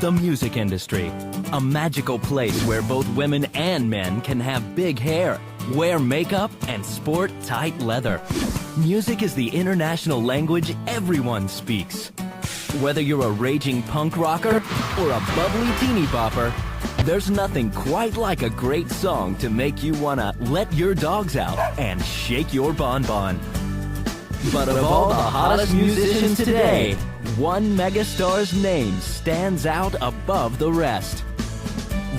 the music industry. A magical place where both women and men can have big hair, wear makeup, and sport tight leather. Music is the international language everyone speaks. Whether you're a raging punk rocker or a bubbly teeny bopper, there's nothing quite like a great song to make you wanna let your dogs out and shake your bonbon. But of all the hottest musicians today, one megastar's name stands out above the rest.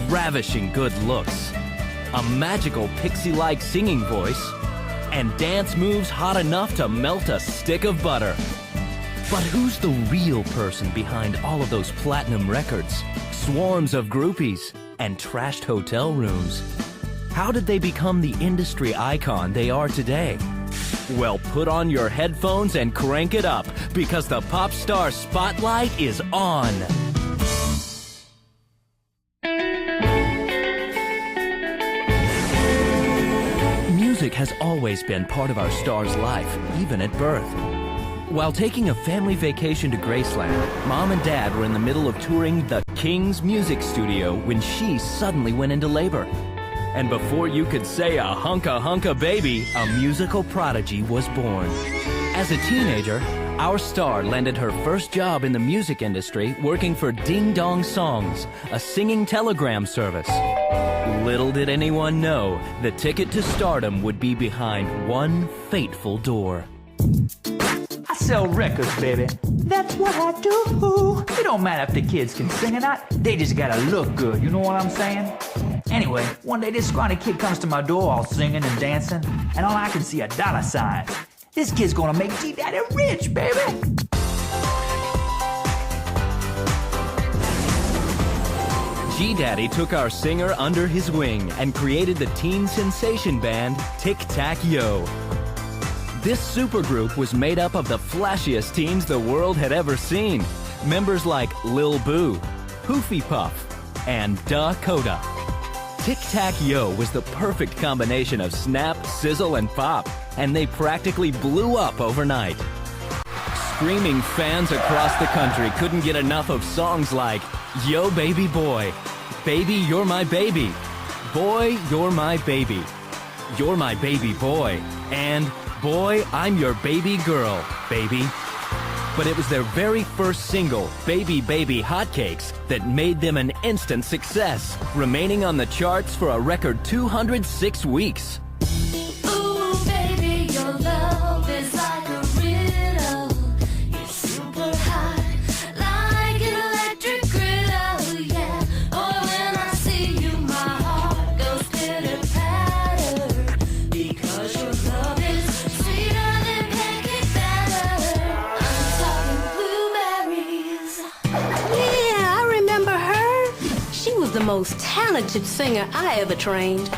Ravishing good looks, a magical pixie-like singing voice, and dance moves hot enough to melt a stick of butter. But who's the real person behind all of those platinum records, swarms of groupies, and trashed hotel rooms? How did they become the industry icon they are today? Well, put on your headphones and crank it up, because the Popstar Spotlight is on. Music has always been part of our star's life, even at birth. While taking a family vacation to Graceland, Mom and Dad were in the middle of touring the King's Music Studio when she suddenly went into labor. And before you could say a hunka baby, a musical prodigy was born. As a teenager, our star landed her first job in the music industry working for Ding Dong Songs, a singing telegram service. Little did anyone know the ticket to stardom would be behind one fateful door. I sell records, baby. That's what I do. It don't matter if the kids can sing or not. They just gotta look good, you know what I'm saying? Anyway, one day this scrawny kid comes to my door all singing and dancing, and all I can see are dollar signs. This kid's gonna make G-Daddy rich, baby! G-Daddy took our singer under his wing and created the teen sensation band Tic Tac Yo. This supergroup was made up of the flashiest teens the world had ever seen. Members like Lil Boo, Poofy Puff, and Dakota. Tic Tac Yo was the perfect combination of snap, sizzle, and pop, and they practically blew up overnight. Screaming fans across the country couldn't get enough of songs like Yo Baby Boy, Baby You're My Baby, Boy You're My Baby, You're My Baby Boy, and Boy I'm Your Baby Girl, Baby. But it was their very first single, Baby Baby Hotcakes, that made them an instant success, remaining on the charts for a record 206 weeks. Ooh, baby, your love is like a riddle. You're super hot, like an electric griddle, yeah. Oh, when I see you, my heart goes pitter-patter, because your love is sweeter than pancake batter. I'm talking blueberries. Yeah, I remember her. She was the most talented singer I ever trained.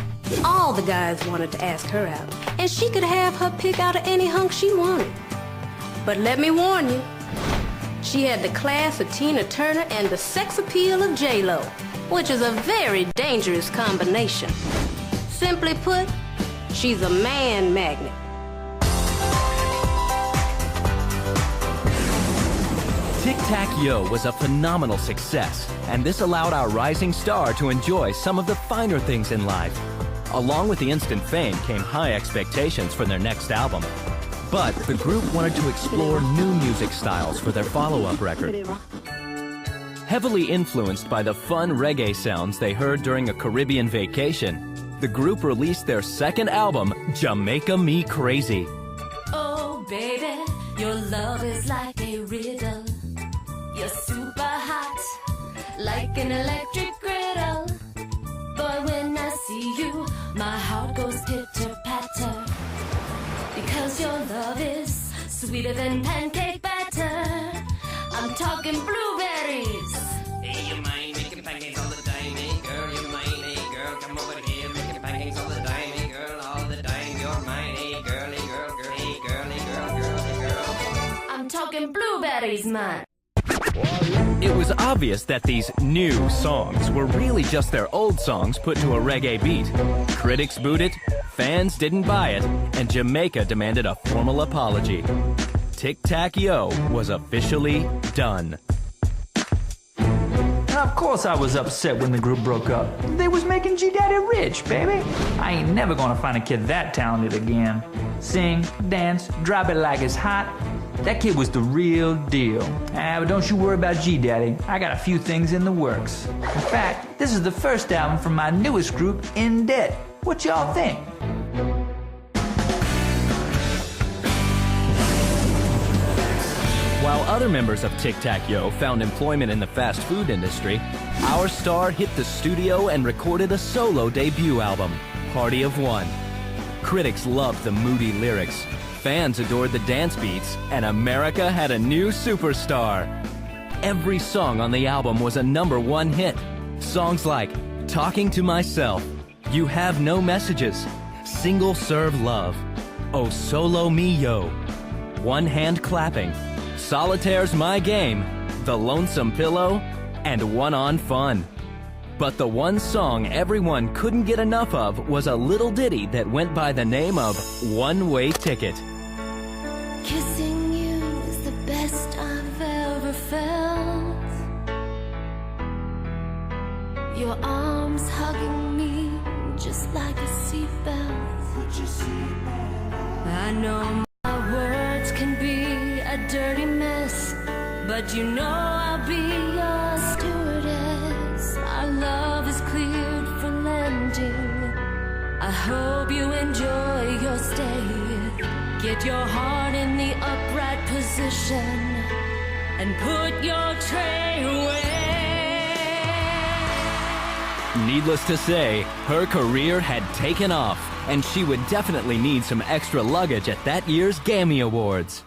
All the guys wanted to ask her out, and she could have her pick out of any hunk she wanted. But let me warn you, she had the class of Tina Turner and the sex appeal of J-Lo, which is a very dangerous combination. Simply put, she's a man magnet. Tic Tac Yo was a phenomenal success, and this allowed our rising star to enjoy some of the finer things in life. Along with the instant fame came high expectations for their next album. But the group wanted to explore new music styles for their follow-up record. Heavily influenced by the fun reggae sounds they heard during a Caribbean vacation, the group released their second album, Jamaica Me Crazy. Oh, baby, your love is like a riddle. You're super hot, like an electric griddle. But when I see you, my heart goes pitter-patter, because your love is sweeter than pancake batter. I'm talking blueberries. Hey, you mind making pancakes all the time, hey girl, you mind, hey girl, come over here, making pancakes all the time, hey girl, all the time, you're mine, hey girl, hey girl, girl, hey girl, hey girl, girl, hey girl. I'm talking blueberries, man. It was obvious that these new songs were really just their old songs put to a reggae beat. Critics booed it, fans didn't buy it, and Jamaica demanded a formal apology. Tic Tac Yo was officially done. Of course I was upset when the group broke up. They was making G-Daddy rich, baby. I ain't never gonna find a kid that talented again. Sing, dance, drop it like it's hot. That kid was the real deal. But don't you worry about G-Daddy. I got a few things in the works. In fact, this is the first album from my newest group, In Debt. What y'all think? While other members of Tic Tac Yo found employment in the fast food industry, our star hit the studio and recorded a solo debut album, Party of One. Critics loved the moody lyrics, fans adored the dance beats, and America had a new superstar. Every song on the album was a #1 hit. Songs like Talking to Myself, You Have No Messages, Single Serve Love, Oh Solo Me Yo, One Hand Clapping, Solitaire's My Game, The Lonesome Pillow, and One on Fun. But the one song everyone couldn't get enough of was a little ditty that went by the name of One Way Ticket. Kissing you is the best I've ever felt. Your arms hugging me just like a seatbelt. I know my words can be a dirty mess, but you know I'll be your stewardess. Our love is cleared for landing. I hope you enjoy your stay. Get your heart in the upright position and put your tray away. Needless to say, her career had taken off, and she would definitely need some extra luggage at that year's Grammy Awards.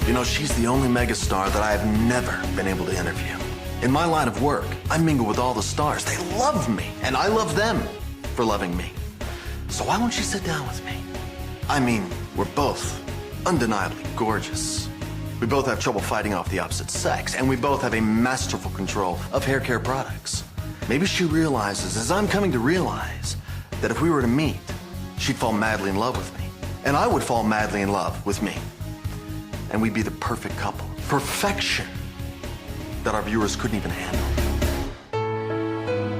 You know, she's the only megastar that I have never been able to interview. In my line of work, I mingle with all the stars. They love me, and I love them for loving me. So why won't she sit down with me? I mean, we're both undeniably gorgeous. We both have trouble fighting off the opposite sex, and we both have a masterful control of hair care products. Maybe she realizes, as I'm coming to realize, that if we were to meet, she'd fall madly in love with me, and I would fall madly in love with me. And we'd be the perfect couple. Perfection that our viewers couldn't even handle.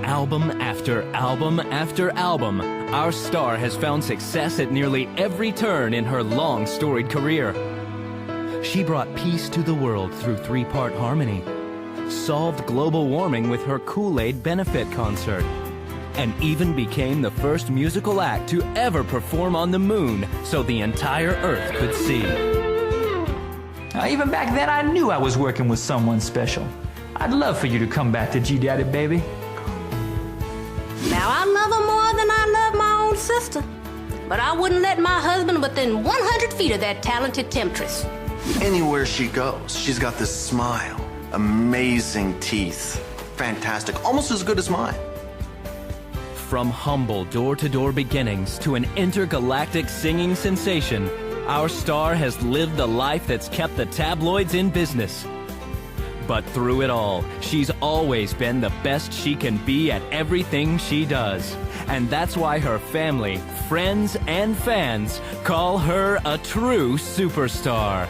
Album after album after album, our star has found success at nearly every turn in her long storied career. She brought peace to the world through 3-part harmony, solved global warming with her Kool-Aid benefit concert, and even became the first musical act to ever perform on the moon so the entire Earth could see. Even back then, I knew I was working with someone special. I'd love for you to come back to G-Daddy, baby. Now, I love her more than I love my own sister, but I wouldn't let my husband within 100 feet of that talented temptress. Anywhere she goes, she's got this smile, amazing teeth, fantastic, almost as good as mine. From humble door-to-door beginnings to an intergalactic singing sensation, our star has lived a life that's kept the tabloids in business. But through it all, she's always been the best she can be at everything she does. And that's why her family, friends, and fans call her a true superstar.